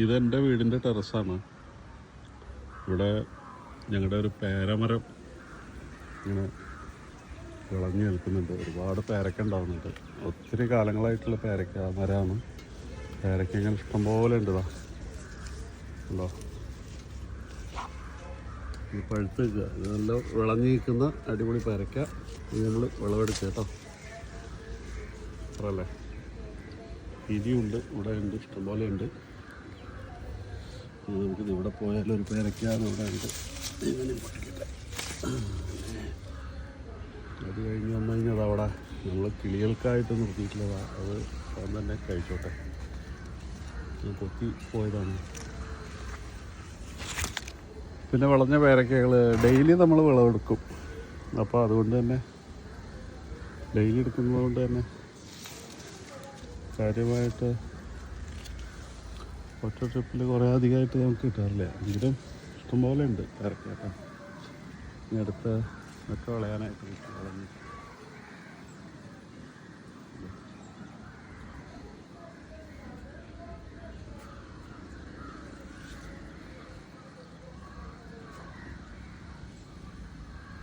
ഇതെൻ്റെ വീടിൻ്റെ ടെറസാണ്. ഇവിടെ ഞങ്ങളുടെ ഒരു പേരമരം ഇങ്ങനെ വിളഞ്ഞു നിൽക്കുന്നുണ്ട്. ഒരുപാട് പേരക്ക ഉണ്ടാകുന്നുണ്ട്. ഒത്തിരി കാലങ്ങളായിട്ടുള്ള പേരക്ക മരമാണ്. പേരക്ക ഇങ്ങനെ ഇഷ്ടംപോലെ ഉണ്ട്. ഉണ്ടോ? ഈ പഴുത്ത് നിൽക്കുക. ഇത് നല്ല വിളഞ്ഞു നിൽക്കുന്ന അടിപൊളി പേരക്ക. ഇത് നമ്മൾ വിളവെടുക്കുക കേട്ടോ. അത്രല്ലേ. ഇനിയുണ്ട്, ഇവിടെ ഉണ്ട്, ഇഷ്ടംപോലെ ഉണ്ട്. നമുക്കിത് ഇവിടെ പോയാലും ഒരു പേരയ്ക്കാണ് ഇവിടെ ഉണ്ട്. ഇങ്ങനെ പൊട്ടിക്കട്ടെ. അത് കഴിഞ്ഞ് വന്നു കഴിഞ്ഞാൽ അതവിടെ നമ്മൾ കിളികൾക്കായിട്ട് നിർത്തിയിട്ടുള്ളതാണ്. അത് തന്നെ കഴിച്ചോട്ടെ. കൊത്തി പോയതാണ്. പിന്നെ വിളഞ്ഞ പേരക്കകൾ ഡെയിലി നമ്മൾ വിളവെടുക്കും. അപ്പോൾ അതുകൊണ്ട് തന്നെ ഡെയിലി എടുക്കുന്നത് കൊണ്ട് തന്നെ കാര്യമായിട്ട് ഒറ്റ ട്രിപ്പിൽ കുറേ അധികമായിട്ട് നമുക്ക് കിട്ടാറില്ല. എങ്കിലും ഇഷ്ടംപോലെ ഉണ്ട് പേരക്ക കേട്ടോ. ഇനി അടുത്ത ഒക്കെ വിളയാനായിട്ട് കിട്ടും.